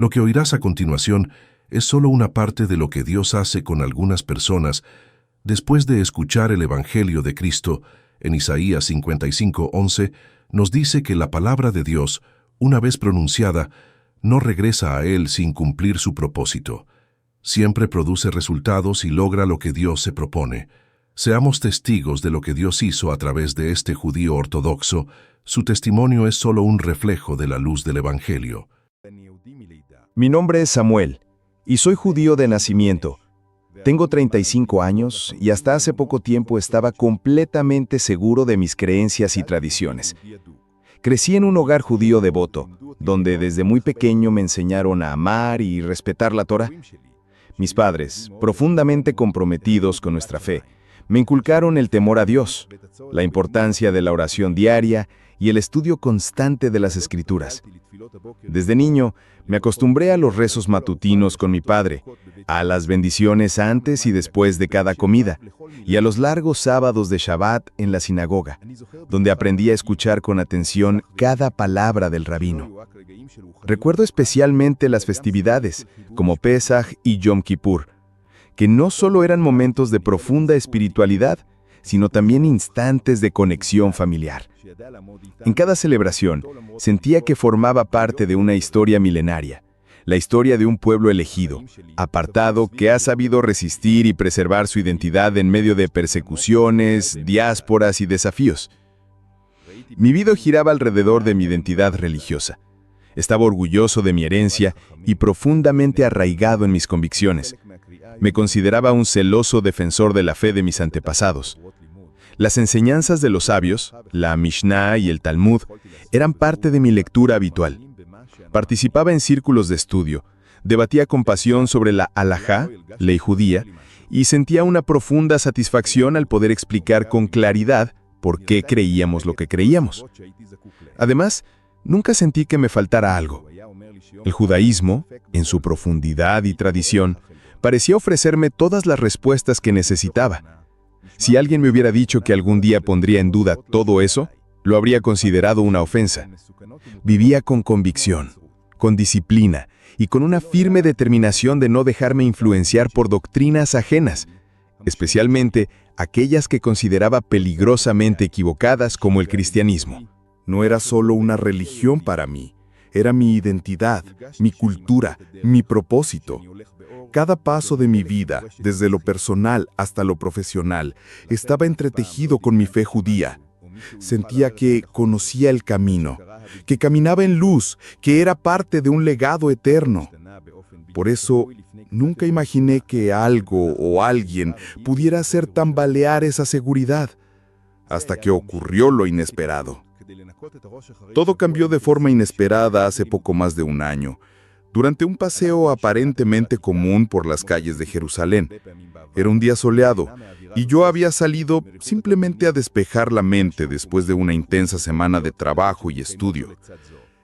Lo que oirás a continuación es solo una parte de lo que Dios hace con algunas personas después de escuchar el Evangelio de Cristo. En Isaías 55:11 nos dice que la palabra de Dios, una vez pronunciada, no regresa a Él sin cumplir su propósito. Siempre produce resultados y logra lo que Dios se propone. Seamos testigos de lo que Dios hizo a través de este judío ortodoxo. Su testimonio es solo un reflejo de la luz del Evangelio. Mi nombre es Samuel, y soy judío de nacimiento. Tengo 35 años y hasta hace poco tiempo estaba completamente seguro de mis creencias y tradiciones. Crecí en un hogar judío devoto, donde desde muy pequeño me enseñaron a amar y respetar la Torá. Mis padres, profundamente comprometidos con nuestra fe, me inculcaron el temor a Dios, la importancia de la oración diaria y el estudio constante de las Escrituras. Desde niño, me acostumbré a los rezos matutinos con mi padre, a las bendiciones antes y después de cada comida, y a los largos sábados de Shabbat en la sinagoga, donde aprendí a escuchar con atención cada palabra del rabino. Recuerdo especialmente las festividades, como Pesaj y Yom Kippur, que no solo eran momentos de profunda espiritualidad, sino también instantes de conexión familiar. En cada celebración, sentía que formaba parte de una historia milenaria, la historia de un pueblo elegido, apartado, que ha sabido resistir y preservar su identidad en medio de persecuciones, diásporas y desafíos. Mi vida giraba alrededor de mi identidad religiosa. Estaba orgulloso de mi herencia y profundamente arraigado en mis convicciones. Me consideraba un celoso defensor de la fe de mis antepasados. Las enseñanzas de los sabios, la Mishnah y el Talmud, eran parte de mi lectura habitual. Participaba en círculos de estudio, debatía con pasión sobre la halajá, ley judía, y sentía una profunda satisfacción al poder explicar con claridad por qué creíamos lo que creíamos. Además, nunca sentí que me faltara algo. El judaísmo, en su profundidad y tradición, parecía ofrecerme todas las respuestas que necesitaba. Si alguien me hubiera dicho que algún día pondría en duda todo eso, lo habría considerado una ofensa. Vivía con convicción, con disciplina y con una firme determinación de no dejarme influenciar por doctrinas ajenas, especialmente aquellas que consideraba peligrosamente equivocadas como el cristianismo. No era solo una religión para mí, era mi identidad, mi cultura, mi propósito. Cada paso de mi vida, desde lo personal hasta lo profesional, estaba entretejido con mi fe judía. Sentía que conocía el camino, que caminaba en luz, que era parte de un legado eterno. Por eso, nunca imaginé que algo o alguien pudiera hacer tambalear esa seguridad, hasta que ocurrió lo inesperado. Todo cambió de forma inesperada hace poco más de un año, durante un paseo aparentemente común por las calles de Jerusalén. Era un día soleado, y yo había salido simplemente a despejar la mente después de una intensa semana de trabajo y estudio.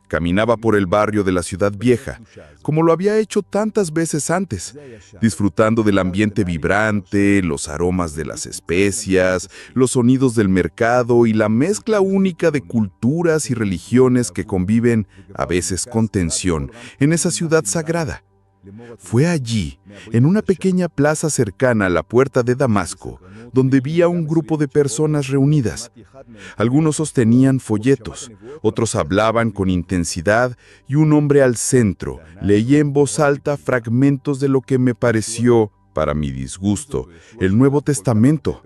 Caminaba por el barrio de la ciudad vieja, como lo había hecho tantas veces antes, disfrutando del ambiente vibrante, los aromas de las especias, los sonidos del mercado y la mezcla única de culturas y religiones que conviven, a veces con tensión, en esa ciudad sagrada. Fue allí, en una pequeña plaza cercana a la puerta de Damasco, donde vi a un grupo de personas reunidas. Algunos sostenían folletos, otros hablaban con intensidad y un hombre al centro leía en voz alta fragmentos de lo que me pareció, para mi disgusto, el Nuevo Testamento.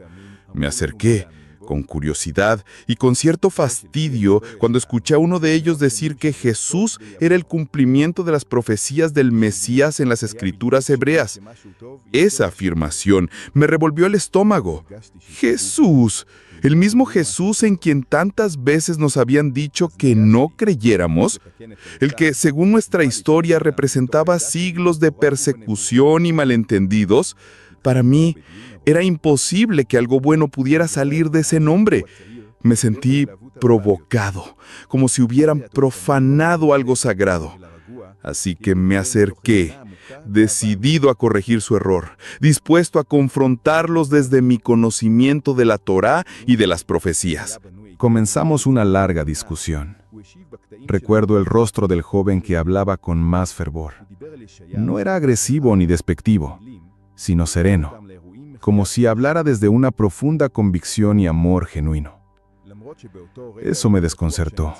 Me acerqué, con curiosidad y con cierto fastidio, cuando escuché a uno de ellos decir que Jesús era el cumplimiento de las profecías del Mesías en las Escrituras hebreas. Esa afirmación me revolvió el estómago. ¡Jesús! ¿El mismo Jesús en quien tantas veces nos habían dicho que no creyéramos? El que, según nuestra historia, representaba siglos de persecución y malentendidos. Para mí, era imposible que algo bueno pudiera salir de ese nombre. Me sentí provocado, como si hubieran profanado algo sagrado. Así que me acerqué, decidido a corregir su error, dispuesto a confrontarlos desde mi conocimiento de la Torá y de las profecías. Comenzamos una larga discusión. Recuerdo el rostro del joven que hablaba con más fervor. No era agresivo ni despectivo, sino sereno, como si hablara desde una profunda convicción y amor genuino. Eso me desconcertó.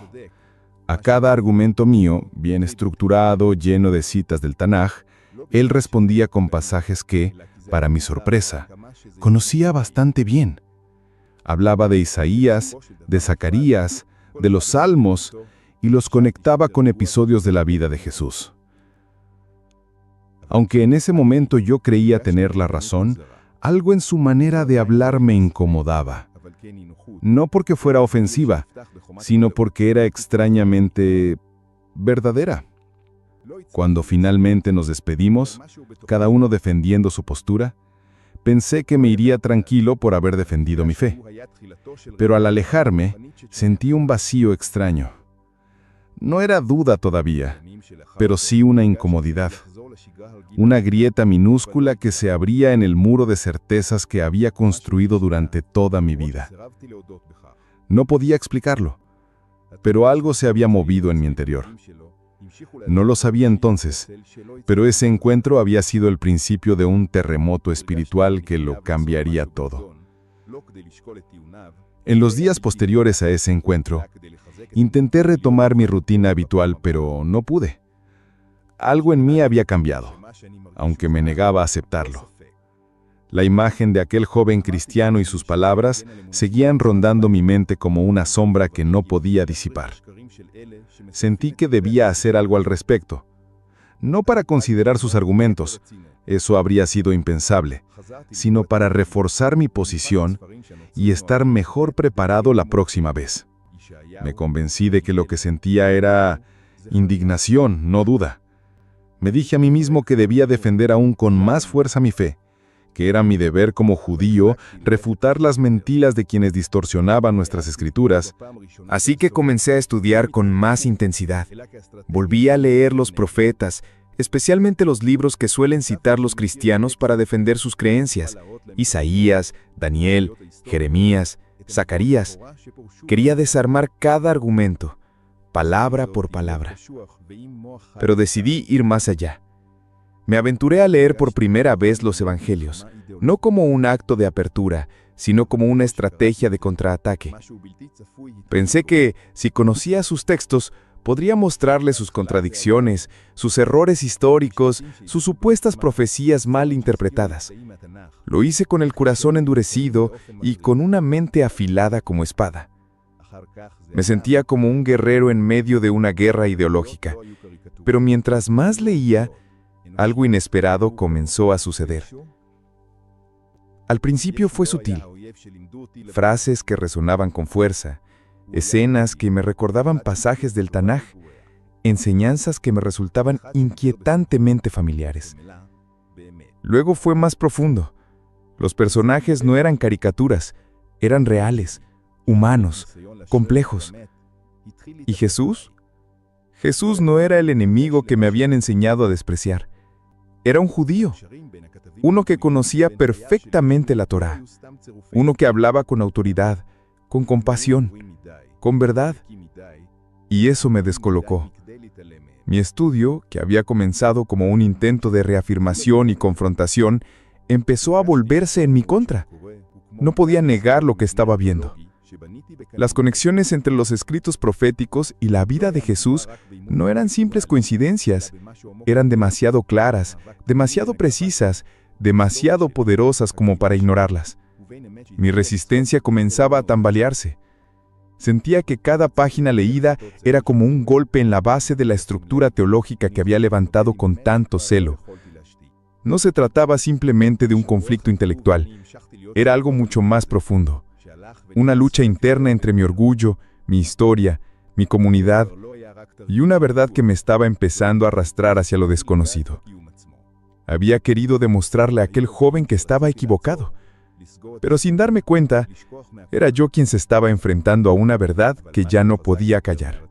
A cada argumento mío, bien estructurado, lleno de citas del Tanaj, él respondía con pasajes que, para mi sorpresa, conocía bastante bien. Hablaba de Isaías, de Zacarías, de los Salmos, y los conectaba con episodios de la vida de Jesús. Aunque en ese momento yo creía tener la razón, algo en su manera de hablar me incomodaba. No porque fuera ofensiva, sino porque era extrañamente verdadera. Cuando finalmente nos despedimos, cada uno defendiendo su postura, pensé que me iría tranquilo por haber defendido mi fe. Pero al alejarme, sentí un vacío extraño. No era duda todavía, pero sí una incomodidad. Una grieta minúscula que se abría en el muro de certezas que había construido durante toda mi vida. No podía explicarlo, pero algo se había movido en mi interior. No lo sabía entonces, pero ese encuentro había sido el principio de un terremoto espiritual que lo cambiaría todo. En los días posteriores a ese encuentro, intenté retomar mi rutina habitual, pero no pude. Algo en mí había cambiado, aunque me negaba a aceptarlo. La imagen de aquel joven cristiano y sus palabras seguían rondando mi mente como una sombra que no podía disipar. Sentí que debía hacer algo al respecto. No para considerar sus argumentos, eso habría sido impensable, sino para reforzar mi posición y estar mejor preparado la próxima vez. Me convencí de que lo que sentía era indignación, no duda. Me dije a mí mismo que debía defender aún con más fuerza mi fe, que era mi deber como judío refutar las mentiras de quienes distorsionaban nuestras escrituras. Así que comencé a estudiar con más intensidad. Volví a leer los profetas, especialmente los libros que suelen citar los cristianos para defender sus creencias: Isaías, Daniel, Jeremías, Zacarías. Quería desarmar cada argumento, palabra por palabra. Pero decidí ir más allá. Me aventuré a leer por primera vez los Evangelios, no como un acto de apertura, sino como una estrategia de contraataque. Pensé que, si conocía sus textos, podría mostrarle sus contradicciones, sus errores históricos, sus supuestas profecías mal interpretadas. Lo hice con el corazón endurecido y con una mente afilada como espada. Me sentía como un guerrero en medio de una guerra ideológica. Pero mientras más leía, algo inesperado comenzó a suceder. Al principio fue sutil. Frases que resonaban con fuerza, escenas que me recordaban pasajes del Tanaj, enseñanzas que me resultaban inquietantemente familiares. Luego fue más profundo. Los personajes no eran caricaturas, eran reales, humanos, complejos. ¿Y Jesús? Jesús no era el enemigo que me habían enseñado a despreciar. Era un judío, uno que conocía perfectamente la Torá, uno que hablaba con autoridad, con compasión, con verdad. Y eso me descolocó. Mi estudio, que había comenzado como un intento de reafirmación y confrontación, empezó a volverse en mi contra. No podía negar lo que estaba viendo. Las conexiones entre los escritos proféticos y la vida de Jesús no eran simples coincidencias, eran demasiado claras, demasiado precisas, demasiado poderosas como para ignorarlas. Mi resistencia comenzaba a tambalearse. Sentía que cada página leída era como un golpe en la base de la estructura teológica que había levantado con tanto celo. No se trataba simplemente de un conflicto intelectual, era algo mucho más profundo. Una lucha interna entre mi orgullo, mi historia, mi comunidad y una verdad que me estaba empezando a arrastrar hacia lo desconocido. Había querido demostrarle a aquel joven que estaba equivocado, pero sin darme cuenta, era yo quien se estaba enfrentando a una verdad que ya no podía callar.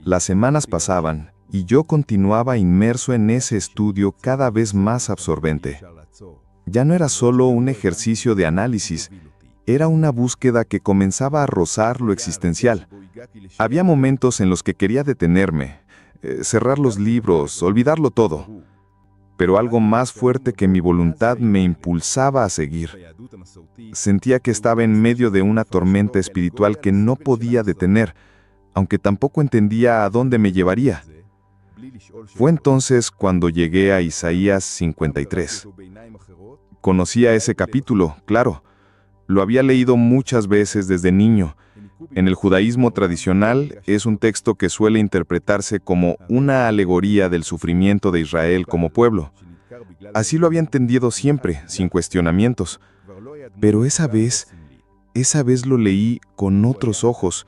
Las semanas pasaban y yo continuaba inmerso en ese estudio cada vez más absorbente. Ya no era solo un ejercicio de análisis, era una búsqueda que comenzaba a rozar lo existencial, Había momentos en los que quería detenerme, cerrar los libros, olvidarlo todo. Pero algo más fuerte que mi voluntad me impulsaba a seguir. Sentía que estaba en medio de una tormenta espiritual que no podía detener, aunque tampoco entendía a dónde me llevaría. Fue entonces cuando llegué a Isaías 53. Conocía ese capítulo, claro. Lo había leído muchas veces desde niño. En el judaísmo tradicional es un texto que suele interpretarse como una alegoría del sufrimiento de Israel como pueblo. Así lo había entendido siempre, sin cuestionamientos. Pero esa vez lo leí con otros ojos,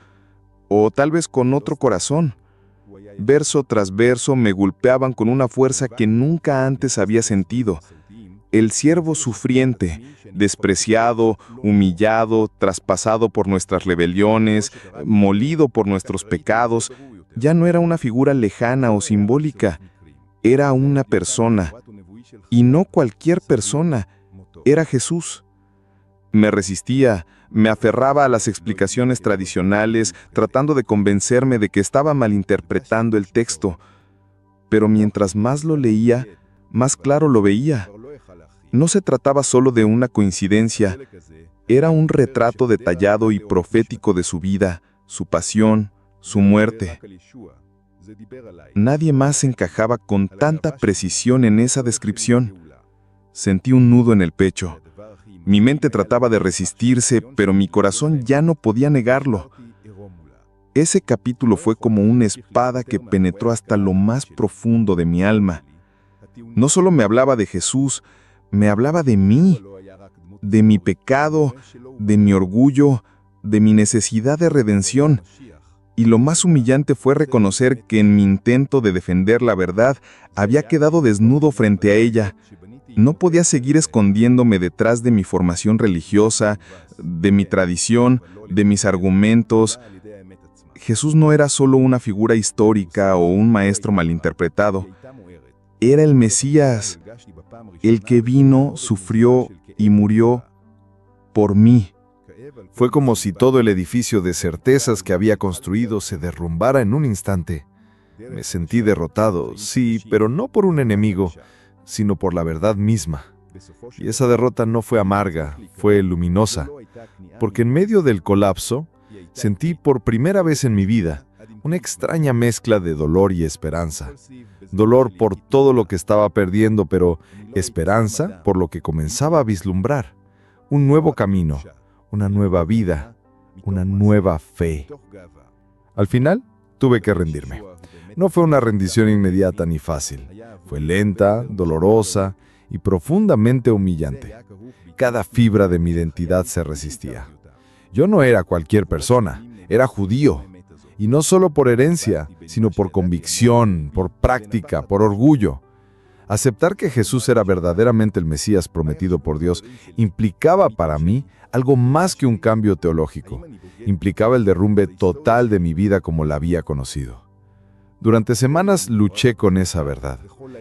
o tal vez con otro corazón. Verso tras verso me golpeaban con una fuerza que nunca antes había sentido. El siervo sufriente, despreciado, humillado, traspasado por nuestras rebeliones, molido por nuestros pecados, ya no era una figura lejana o simbólica, era una persona. Y no cualquier persona, era Jesús. Me resistía, me aferraba a las explicaciones tradicionales, tratando de convencerme de que estaba malinterpretando el texto. Pero mientras más lo leía, más claro lo veía. No se trataba solo de una coincidencia, era un retrato detallado y profético de su vida, su pasión, su muerte. Nadie más encajaba con tanta precisión en esa descripción. Sentí un nudo en el pecho. Mi mente trataba de resistirse, pero mi corazón ya no podía negarlo. Ese capítulo fue como una espada que penetró hasta lo más profundo de mi alma. No solo me hablaba de Jesús, me hablaba de mí, de mi pecado, de mi orgullo, de mi necesidad de redención. Y lo más humillante fue reconocer que en mi intento de defender la verdad había quedado desnudo frente a ella. No podía seguir escondiéndome detrás de mi formación religiosa, de mi tradición, de mis argumentos. Jesús no era solo una figura histórica o un maestro malinterpretado. Era el Mesías, el que vino, sufrió y murió por mí. Fue como si todo el edificio de certezas que había construido se derrumbara en un instante. Me sentí derrotado, sí, pero no por un enemigo, sino por la verdad misma. Y esa derrota no fue amarga, fue luminosa, porque en medio del colapso, sentí por primera vez en mi vida una extraña mezcla de dolor y esperanza. Dolor por todo lo que estaba perdiendo, pero esperanza por lo que comenzaba a vislumbrar. Un nuevo camino, una nueva vida, una nueva fe. Al final, tuve que rendirme. No fue una rendición inmediata ni fácil. Fue lenta, dolorosa y profundamente humillante. Cada fibra de mi identidad se resistía. Yo no era cualquier persona, era judío. Y no solo por herencia, sino por convicción, por práctica, por orgullo. Aceptar que Jesús era verdaderamente el Mesías prometido por Dios implicaba para mí algo más que un cambio teológico. Implicaba el derrumbe total de mi vida como la había conocido. Durante semanas luché con esa verdad.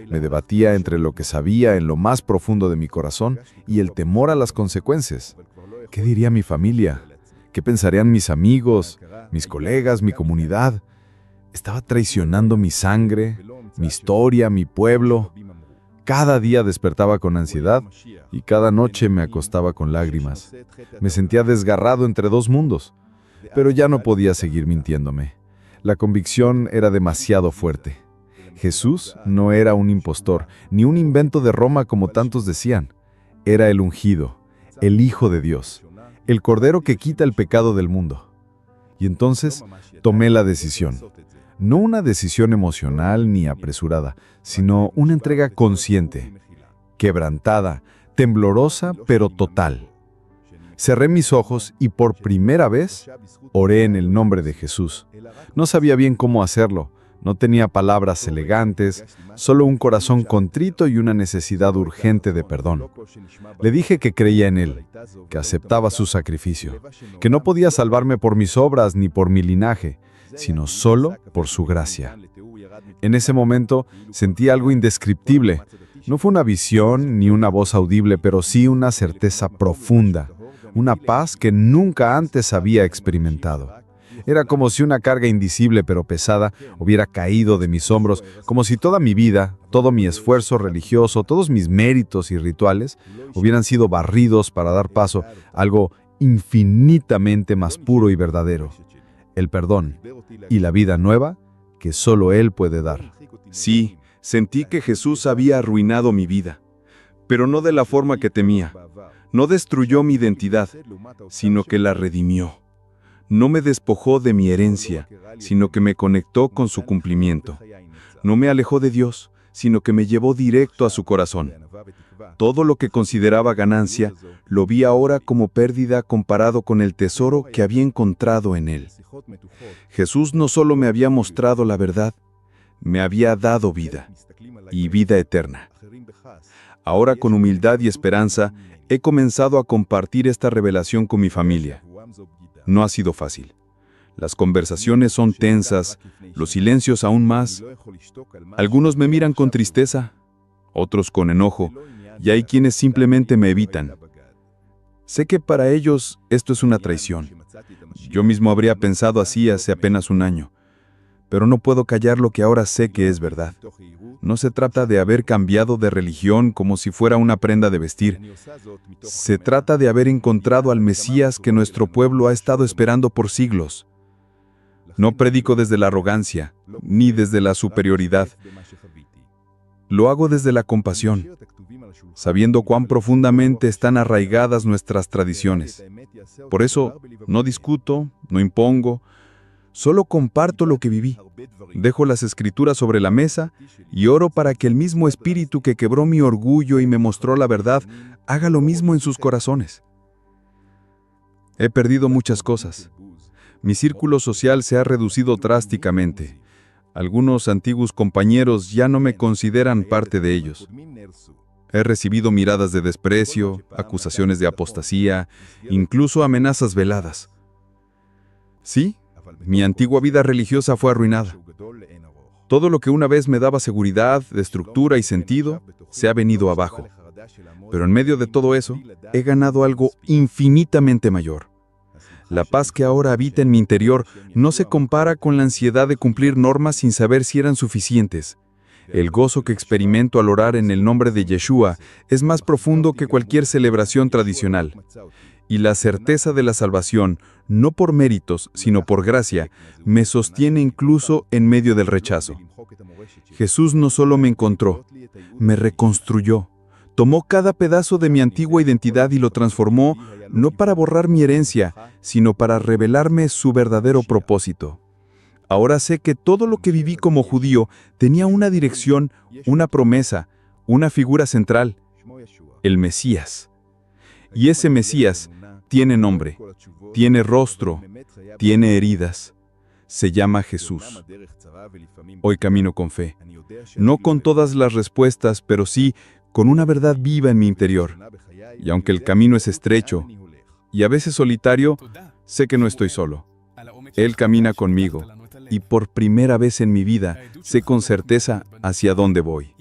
Me debatía entre lo que sabía en lo más profundo de mi corazón y el temor a las consecuencias. ¿Qué diría mi familia? ¿Qué pensarían mis amigos, mis colegas, mi comunidad? Estaba traicionando mi sangre, mi historia, mi pueblo. Cada día despertaba con ansiedad y cada noche me acostaba con lágrimas. Me sentía desgarrado entre dos mundos, pero ya no podía seguir mintiéndome. La convicción era demasiado fuerte. Jesús no era un impostor, ni un invento de Roma como tantos decían. Era el ungido, el Hijo de Dios, el Cordero que quita el pecado del mundo. Y entonces tomé la decisión. No una decisión emocional ni apresurada, sino una entrega consciente, quebrantada, temblorosa, pero total. Cerré mis ojos y por primera vez oré en el nombre de Jesús. No sabía bien cómo hacerlo, no tenía palabras elegantes, solo un corazón contrito y una necesidad urgente de perdón. Le dije que creía en Él, que aceptaba su sacrificio, que no podía salvarme por mis obras ni por mi linaje, sino solo por su gracia. En ese momento sentí algo indescriptible. No fue una visión ni una voz audible, pero sí una certeza profunda, una paz que nunca antes había experimentado. Era como si una carga invisible pero pesada hubiera caído de mis hombros, como si toda mi vida, todo mi esfuerzo religioso, todos mis méritos y rituales hubieran sido barridos para dar paso a algo infinitamente más puro y verdadero, el perdón y la vida nueva que solo Él puede dar. Sí, sentí que Jesús había arruinado mi vida, pero no de la forma que temía. No destruyó mi identidad, sino que la redimió. No me despojó de mi herencia, sino que me conectó con su cumplimiento. No me alejó de Dios, sino que me llevó directo a su corazón. Todo lo que consideraba ganancia, lo vi ahora como pérdida comparado con el tesoro que había encontrado en Él. Jesús no solo me había mostrado la verdad, me había dado vida, y vida eterna. Ahora, con humildad y esperanza, he comenzado a compartir esta revelación con mi familia. No ha sido fácil. Las conversaciones son tensas, los silencios aún más. Algunos me miran con tristeza, otros con enojo, y hay quienes simplemente me evitan. Sé que para ellos esto es una traición. Yo mismo habría pensado así hace apenas un año, pero no puedo callar lo que ahora sé que es verdad. No se trata de haber cambiado de religión como si fuera una prenda de vestir. Se trata de haber encontrado al Mesías que nuestro pueblo ha estado esperando por siglos. No predico desde la arrogancia, ni desde la superioridad. Lo hago desde la compasión, sabiendo cuán profundamente están arraigadas nuestras tradiciones. Por eso, no discuto, no impongo, solo comparto lo que viví. Dejo las escrituras sobre la mesa y oro para que el mismo espíritu que quebró mi orgullo y me mostró la verdad, haga lo mismo en sus corazones. He perdido muchas cosas. Mi círculo social se ha reducido drásticamente. Algunos antiguos compañeros ya no me consideran parte de ellos. He recibido miradas de desprecio, acusaciones de apostasía, incluso amenazas veladas. Sí, mi antigua vida religiosa fue arruinada. Todo lo que una vez me daba seguridad, estructura y sentido, se ha venido abajo. Pero en medio de todo eso, he ganado algo infinitamente mayor. La paz que ahora habita en mi interior no se compara con la ansiedad de cumplir normas sin saber si eran suficientes. El gozo que experimento al orar en el nombre de Yeshua es más profundo que cualquier celebración tradicional. Y la certeza de la salvación, no por méritos, sino por gracia, me sostiene incluso en medio del rechazo. Jesús no solo me encontró, me reconstruyó. Tomó cada pedazo de mi antigua identidad y lo transformó, no para borrar mi herencia, sino para revelarme su verdadero propósito. Ahora sé que todo lo que viví como judío tenía una dirección, una promesa, una figura central, el Mesías. Y ese Mesías tiene nombre, tiene rostro, tiene heridas. Se llama Jesús. Hoy camino con fe, no con todas las respuestas, pero sí con una verdad viva en mi interior. Y aunque el camino es estrecho y a veces solitario, sé que no estoy solo. Él camina conmigo y por primera vez en mi vida sé con certeza hacia dónde voy.